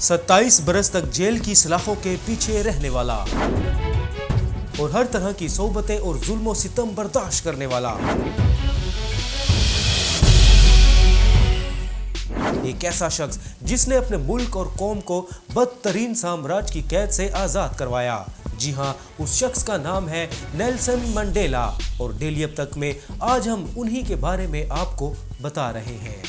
27 برس تک جیل کی سلاخوں کے پیچھے رہنے والا اور ہر طرح کی صحبتیں اور ظلم و ستم برداشت کرنے والا، ایک ایسا شخص جس نے اپنے ملک اور قوم کو بدترین سامراج کی قید سے آزاد کروایا۔ جی ہاں، اس شخص کا نام ہے نیلسن منڈیلا، اور ڈیلی اب تک میں آج ہم انہی کے بارے میں آپ کو بتا رہے ہیں۔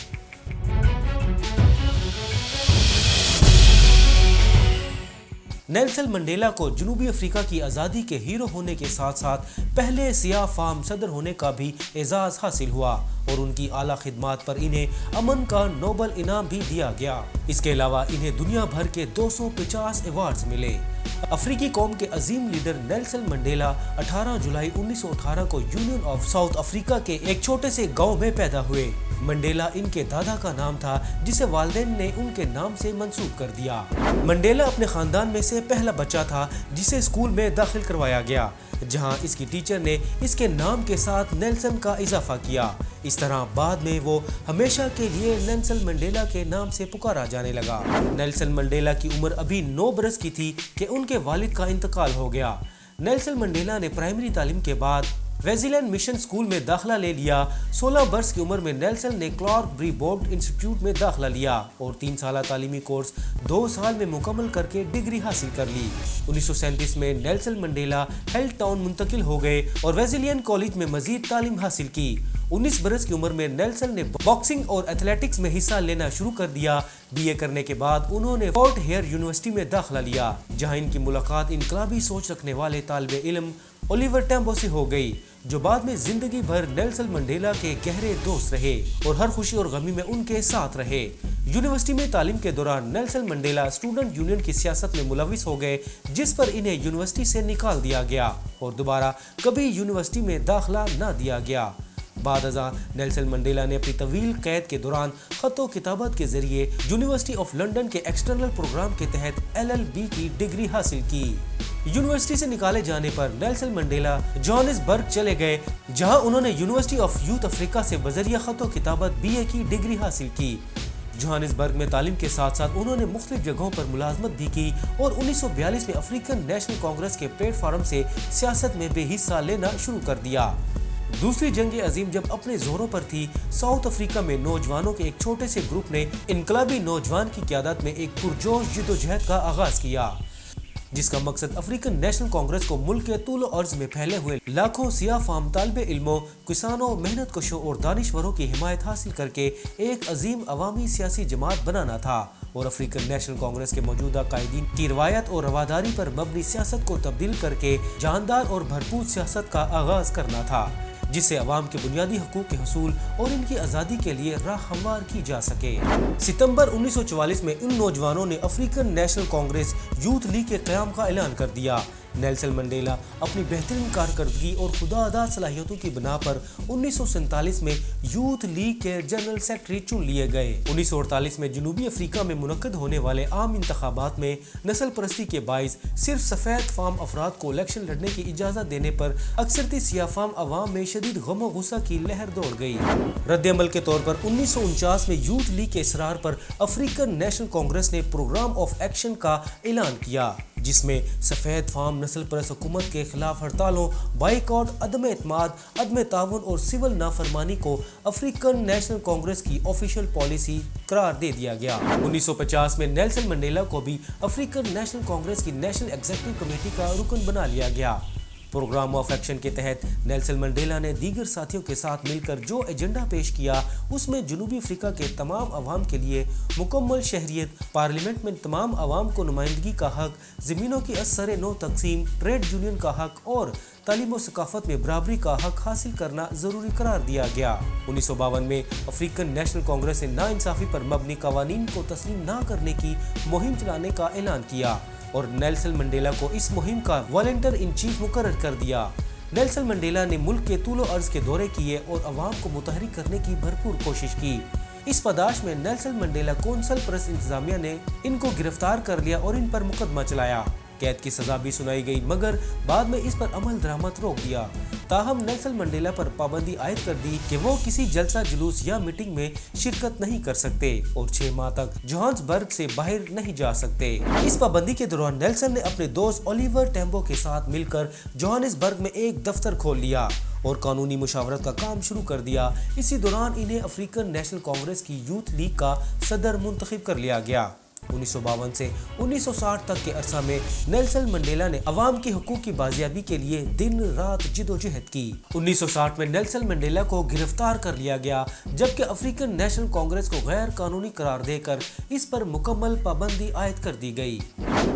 نیلسن منڈیلا کو جنوبی افریقہ کی آزادی کے ہیرو ہونے کے ساتھ ساتھ پہلے سیاہ فام صدر ہونے کا بھی اعزاز حاصل ہوا، اور ان کی اعلیٰ خدمات پر انہیں امن کا نوبل انعام بھی دیا گیا۔ اس کے علاوہ انہیں دنیا بھر کے 250 ایوارڈز ملے۔ افریقی قوم کے عظیم لیڈر نیلسن منڈیلا 18 جولائی 1918 کو یونین آف ساؤتھ افریقہ کے ایک چھوٹے سے گاؤں میں پیدا ہوئے۔ منڈیلا ان کے دادا کا نام تھا، جسے والدین نے ان کے نام سے منسوب کر دیا۔ منڈیلا اپنے خاندان میں سے پہلا بچہ تھا جسے اسکول میں داخل کروایا گیا، جہاں اس کی ٹیچر نے اس کے نام کے ساتھ نیلسن کا اضافہ کیا۔ اس طرح بعد میں وہ ہمیشہ کے لیے نیلسن منڈیلا کے نام سے پکارا جانے لگا۔ نیلسن منڈیلا کی عمر ابھی 9 برس کی تھی کہ ان کے والد کا انتقال ہو گیا۔ نیلسن منڈیلا نے پرائمری تعلیم کے بعد ویزیلین مشن اسکول میں داخلہ لے لیا۔ 16 برس کی عمر میں نیلسن نے کلارک بری بورڈ انسٹیٹیوٹ میں داخلہ لیا اور 3 سالہ تعلیمی کورس 2 سال میں مکمل کر کے ڈگری حاصل کر لی۔ 1937 میں نیلسن منڈیلا ہیل ٹاؤن منتقل ہو گئے اور ویزیلین کالج میں مزید تعلیم حاصل کی۔ 19 برس کی عمر میں نیلسن نے باکسنگ اور ایتھلیٹکس میں حصہ لینا شروع کر دیا۔ BA کرنے کے بعد انہوں نے فورٹ ہیئر یونیورسٹی میں داخلہ لیا، جہاں ان کی ملاقات انقلابی سوچ رکھنے والے طالب علم اولیور ٹیمبو سے ہو گئی، جو بعد میں زندگی بھر نیلسن منڈیلا کے گہرے دوست رہے اور ہر خوشی اور غمی میں ان کے ساتھ رہے۔ یونیورسٹی میں تعلیم کے دوران نیلسن منڈیلا اسٹوڈنٹ یونین کی سیاست میں ملوث ہو گئے، جس پر انہیں یونیورسٹی سے نکال دیا گیا اور دوبارہ کبھی یونیورسٹی میں داخلہ نہ دیا گیا۔ بعد ازاں نیلسن منڈیلا نے اپنی طویل قید کے دوران خط و کتابت کے ذریعے یونیورسٹی آف لنڈن کے ایکسٹرنل پروگرام کے تحت LLB کی ڈگری حاصل کی۔ یونیورسٹی سے نکالے جانے پر نیلسن منڈیلا جوہانسبرگ چلے گئے، جہاں انہوں نے یونیورسٹی آف یوتھ افریقہ سے بذریعہ خط و کتابت BA کی ڈگری حاصل کی۔ جوہانسبرگ میں تعلیم کے ساتھ ساتھ انہوں نے مختلف جگہوں پر ملازمت بھی کی اور 1942 میں افریقن نیشنل کانگریس کے پلیٹ فارم سے سیاست میں بھی حصہ لینا شروع کر دیا۔ دوسری جنگ عظیم جب اپنے زوروں پر تھی، ساؤتھ افریقہ میں نوجوانوں کے ایک چھوٹے سے گروپ نے انقلابی نوجوان کی قیادت میں ایک پرجوش جدوجہد کا آغاز کیا، جس کا مقصد افریقن نیشنل کانگریس کو ملک کے طول و عرض میں پھیلے ہوئے لاکھوں سیاہ فام طالب علموں، کسانوں، محنت کشوں اور دانشوروں کی حمایت حاصل کر کے ایک عظیم عوامی سیاسی جماعت بنانا تھا، اور افریقن نیشنل کانگریس کے موجودہ قائدین کی روایت اور رواداری پر مبنی سیاست کو تبدیل کر کے جاندار اور بھرپور سیاست کا آغاز کرنا تھا، جس سے عوام کے بنیادی حقوق کے حصول اور ان کی آزادی کے لیے راہ ہموار کی جا سکے۔ ستمبر 1944 میں ان نوجوانوں نے African national Congress youth league کے قیام کا اعلان کر دیا۔ نیلسن منڈیلا اپنی بہترین کارکردگی اور خودآگاہ صلاحیتوں کی بنا پر 1947 میں یوتھ لیگ کے جنرل سیکرٹری چن لیے گئے۔ 1948 میں جنوبی افریقہ میں منعقد ہونے والے عام انتخابات میں نسل پرستی کے باعث صرف سفید فام افراد کو الیکشن لڑنے کی اجازت دینے پر اکثریتی سیاہ فام عوام میں شدید غم و غصہ کی لہر دوڑ گئی۔ رد عمل کے طور پر 1949 میں یوتھ لیگ کے اصرار پر افریقن نیشنل کانگریس نے پروگرام آف ایکشن کا اعلان کیا، جس میں سفید فام نسل پرست حکومت کے خلاف ہڑتالوں، بائیکاٹ، عدم اعتماد، عدم تعاون اور سول نافرمانی کو افریقن نیشنل کانگریس کی آفیشل پالیسی قرار دے دیا گیا۔ 1950 میں نیلسن منڈیلا کو بھی افریقن نیشنل کانگریس کی نیشنل ایگزیکٹو کمیٹی کا رکن بنا لیا گیا۔ پروگرام آف ایکشن کے تحت نیلسن منڈیلا نے دیگر ساتھیوں کے ساتھ مل کر جو ایجنڈا پیش کیا، اس میں جنوبی افریقہ کے تمام عوام کے لیے مکمل شہریت، پارلیمنٹ میں تمام عوام کو نمائندگی کا حق، زمینوں کی از سر نو تقسیم، ٹریڈ یونین کا حق اور تعلیم و ثقافت میں برابری کا حق حاصل کرنا ضروری قرار دیا گیا۔ 1952 میں افریقن نیشنل کانگریس نے ناانصافی پر مبنی قوانین کو تسلیم نہ کرنے کی مہم چلانے کا اعلان کیا اور نیلسن منڈیلا کو اس مہم کا والنٹیر ان چیف مقرر کر دیا۔ نیلسن منڈیلا نے ملک کے طول و عرض کے دورے کیے اور عوام کو متحرک کرنے کی بھرپور کوشش کی۔ اس پاداش میں نیلسن منڈیلا کونسل پرس انتظامیہ نے ان کو گرفتار کر لیا اور ان پر مقدمہ چلایا۔ कैद की सजा भी सुनाई गई, मगर बाद में इस पर अमल दरामद रोक दिया। ताहम नेल्सन मंडेला पर पाबंदी आयद कर दी कि वो किसी जलसा जुलूस या मीटिंग में शिरकत नहीं कर सकते और 6 माह तक जोहान्सबर्ग से बाहर नहीं जा सकते। इस पाबंदी के दौरान नेल्सन ने अपने दोस्त ओलिवर टैम्बो के साथ मिलकर जोहान्सबर्ग में एक दफ्तर खोल लिया और कानूनी मुशावरत का काम शुरू कर दिया। इसी दौरान इन्हें अफ्रीकन नेशनल कांग्रेस की यूथ लीग का सदर मुंतखब कर लिया गया। 1952 से 1960 तक के अरसा में नेल्सन मंडेला ने अवाम के हुकूक की बाजियाबी के लिए दिन रात जिदोजहद की। 1960 में नेल्सन मंडेला को गिरफ्तार कर लिया गया, जबकि अफ्रीकन नेशनल कांग्रेस को गैर कानूनी करार देकर इस पर मुकम्मल पाबंदी आयद कर दी गई।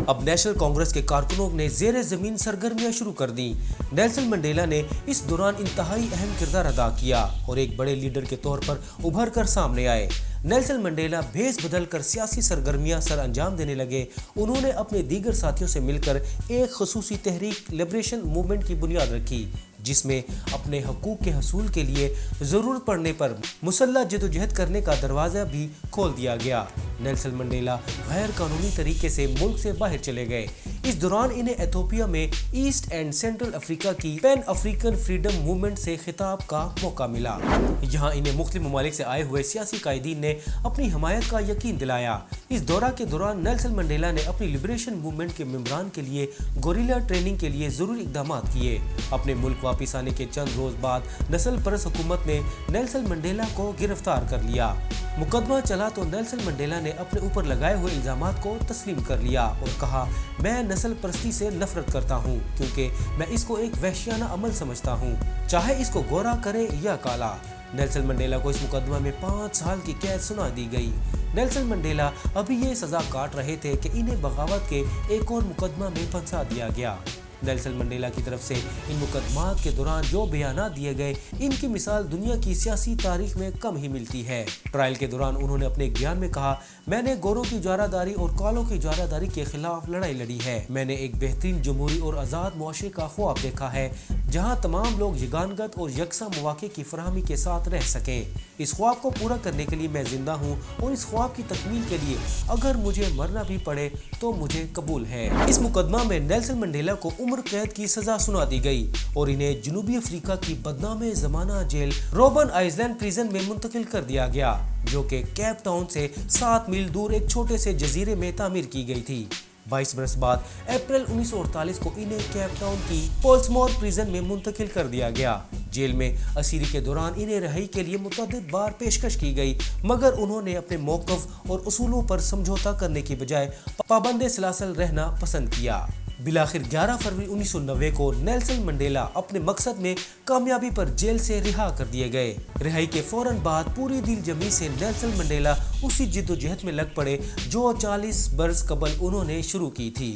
अब नेशनल कांग्रेस के कारकुनों ने जेर जमीन सरगर्मियां शुरू कर दी। नेल्सन मंडेला ने इस दौरान इंतहाई अहम किरदार अदा किया और एक बड़े लीडर के तौर पर उभर कर सामने आए। नेल्सन मंडेला भेस बदल कर सियासी सरगर्मियां सर अंजाम देने लगे। उन्होंने अपने दीगर साथियों से मिलकर एक खसूसी तहरीक लिबरेशन मूवमेंट की बुनियाद रखी, जिसमें अपने हकूक के हसूल के लिए ज़रूरत पड़ने पर मुसल्लह जदोजहद करने का दरवाज़ा भी खोल दिया गया। नेल्सन मंडेला गैर कानूनी तरीके से मुल्क से बाहर चले गए। इस दौरान इन्हें एथोपिया में ईस्ट एंड सेंट्रल अफ्रीका की पैन अफ्रीकन फ्रीडम मूवमेंट से खिताब का मौका मिला। यहाँ इन्हें मुख्तलिफ ममालिक से आए हुए सियासी कायदीन ने अपनी हमायत का यकीन दिलाया। इस दौरा के दौरान नेल्सन मंडेला ने अपनी लिबरेशन मूवमेंट के मेंबरान के लिए गोरिल्ला ट्रेनिंग के लिए ज़रूरी इक़दाम किए। अपने मुल्क वापस आने के चंद रोज बाद नस्ल परस्त हुकूमत ने नेल्सन मंडेला को गिरफ्तार कर लिया। मुकदमा चला तो नेल्सन मंडेला ने अपने ऊपर लगाए हुए इल्जामात को तस्लीम कर लिया और कहा, मैं नस्ल परस्ती से नफरत करता हूँ क्योंकि मैं इसको एक वहशियाना अमल समझता हूँ, चाहे इसको गोरा करे या काला। नेल्सन मंडेला को इस मुकदमा में 5 साल की कैद सुना दी गई। नेल्सन मंडेला अभी ये सजा काट रहे थे कि इन्हें बगावत के एक और मुकदमा में फंसा दिया गया। नेल्सन मंडेला की तरफ से इन मुकदमात के दौरान जो बयानात दिए गए, इनकी मिसाल दुनिया की सियासी तारीख में कम ही मिलती है। ट्रायल के दौरान उन्होंने अपने बयान में कहा, मैंने गोरों की इजारादारी और कालों की इजारादारी के खिलाफ लड़ाई लड़ी है। मैंने एक बेहतरीन जमहूरी और आज़ाद मुआशरे का ख्वाब देखा है जहाँ तमाम लोग यगानगत और यकसा मौके की फराहमी के साथ रह सकें। इस ख्वाब को पूरा करने के लिए मैं जिंदा हूँ और इस ख्वाब की तकमील के लिए अगर मुझे मरना भी पड़े तो मुझे कबूल है। इस मुकदमा में नेल्सन मंडेला को उम्र कैद की सजा सुना दी गई और इन्हें जनूबी अफ्रीका की बदनामे ज़माना जेल रोबन आइलैंड प्रिजन में मुंतकिल कर दिया गया, जो कि केप टाउन से 7 मील दूर एक छोटे से जजीरे में तामीर की गई थी। 22 बरस बाद अप्रैल 1948 को इन्हें केप टाउन की पोल्समोर प्रिजन में मुंतकिल कर दिया गया। जेल में असीरी के दौरान इन्हें रिहाई के लिए मुतअद्दिद बार पेशकश की गई, मगर उन्होंने अपने मौक़िफ़ और उसूलों पर समझौता करने की बजाय पाबंद सलासल रहना पसंद किया। बिलाखिर 11 फरवरी 1990 को नेल्सन मंडेला अपने मकसद में कामयाबी पर जेल से रिहा कर दिए गए। रिहाई के फौरन बाद पूरी दिल जमी से नेल्सन मंडेला उसी जिद्दोजहद में लग पड़े जो 40 बरस कबल उन्होंने शुरू की थी।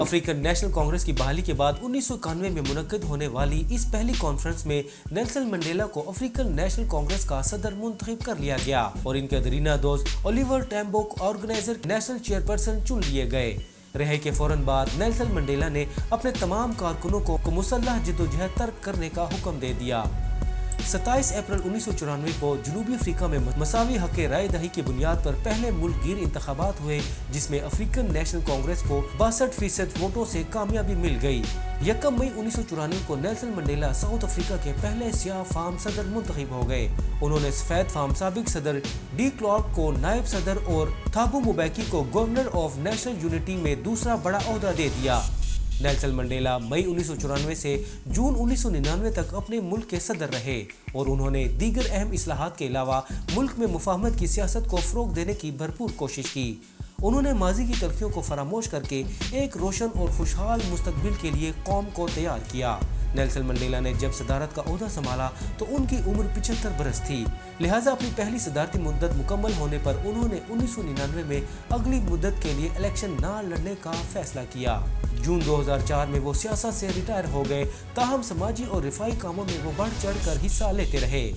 अफ्रीकन नेशनल कांग्रेस की बहाली के बाद 1991 में मुनक्किद होने वाली इस पहली कॉन्फ्रेंस में नेल्सन मंडेला को अफ्रीकन नेशनल कांग्रेस का सदर मुंतखब कर लिया गया और इनके दरीना दोस्त Oliver Tambo organiser national chairperson चुन लिए गए। रिहाई के फौरन बाद नेल्सन मंडेला ने अपने तमाम कारकुनों को मुसल्लह जद्दोजहद तर्क करने का हुक्म दे दिया। 27 अप्रैल 1994 को जनूबी अफ्रीका में मसावी हक़ राय दही की बुनियाद पर पहले मुल्क गिर इंतखाबात हुए, जिसमें अफ्रीकन नेशनल कांग्रेस को 62% वोटों से कामयाबी मिल गई। 1 मई 1994 को नेल्सन मंडेला साउथ अफ्रीका के पहले सियाह फार्म सदर मुंतखब हो गए। उन्होंने सफेद फार्म साबिक सदर डी क्लार्क को नायब सदर और थाबू मुबैकी को गवर्नर ऑफ नेशनल यूनिटी में दूसरा बड़ा ओहदा दे दिया। नेल्सन मंडेला मई 1994 से जून 1999 तक अपने मुल्क के सदर रहे और उन्होंने दीगर अहम इस्लाहात के अलावा मुल्क में मुफाहमत की सियासत को फ़रोग़ देने की भरपूर कोशिश की। उन्होंने माजी की तलखियों को फरामोश करके एक रोशन और खुशहाल मुस्तकबिल के लिए कौम को तैयार किया। नेल्सन मंडेला ने जब सदारत का ओहदा संभाला तो उनकी उम्र 75 बरस थी, लिहाजा अपनी पहली सदारती मुद्दत मुकम्मल होने पर उन्होंने 1999 में अगली मुद्दत के लिए इलेक्शन न लड़ने का फैसला किया। जून 2004 में वो सियासत से रिटायर हो गए, ताहम समाजी और रिफाई कामों में वो बढ़ चढ़ कर हिस्सा लेते रहे।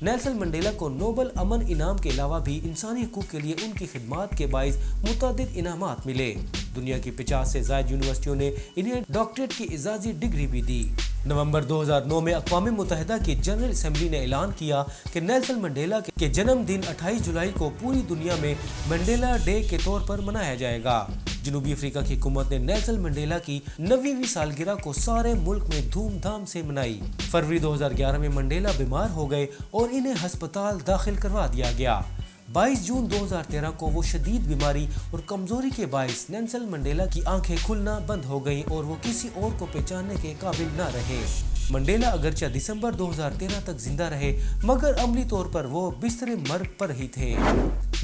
नेल्सन मंडेला को नोबल अमन इनाम के अलावा भी इंसानी हकूक़ के लिए उनकी खिदमात के बाइस मुतअद्दिद इनामात मिले। दुनिया की 50 से ज़ायद यूनिवर्सिटियों ने इन्हें डॉक्टरेट की इजाज़ी डिग्री भी दी। नवंबर 2009 में अक़वाम मुत्तहिदा की जनरल असेंबली ने ऐलान किया कि नेल्सन मंडेला के जन्मदिन 28 जुलाई को पूरी दुनिया में मंडेला डे के तौर पर मनाया जाएगा। जनूबी अफ्रीका की हुकूमत ने नेल्सन मंडेला की 90वीं सालगिरह को सारे मुल्क में धूमधाम से मनाई। फरवरी 2011 में मंडेला बीमार हो गए और इन्हें अस्पताल दाखिल करवा दिया गया। 22 जून 2013 को वो शदीद बीमारी और कमजोरी के बायस नेल्सन मंडेला की आंखें खुलना बंद हो गईं और वो किसी और को पहचानने के काबिल न रहे। मंडेला अगरचे दिसंबर 2013 तक जिंदा रहे, मगर अमली तौर पर वो बिस्तरे मर्ग पर ही थे।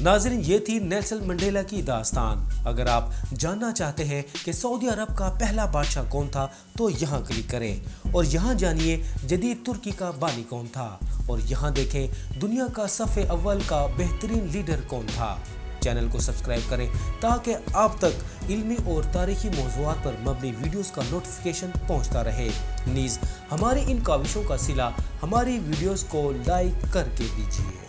नाज़रीन, ये थी नेल्सन मंडेला की दास्तान। अगर आप जानना चाहते हैं कि सऊदी अरब का पहला बादशाह कौन था तो यहाँ क्लिक करें और यहाँ जानिए जदीद तुर्की का बानी कौन था, और यहाँ देखें दुनिया का सफ़े अव्वल का बेहतरीन लीडर कौन था। चैनल को सब्सक्राइब करें ताकि आप तक इल्मी और तारीखी मौज़ूआत पर मबनी वीडियोस का नोटिफिकेशन पहुंचता रहे। नीज़ हमारी इन काविशों का सिला हमारी वीडियोस को लाइक करके दीजिए।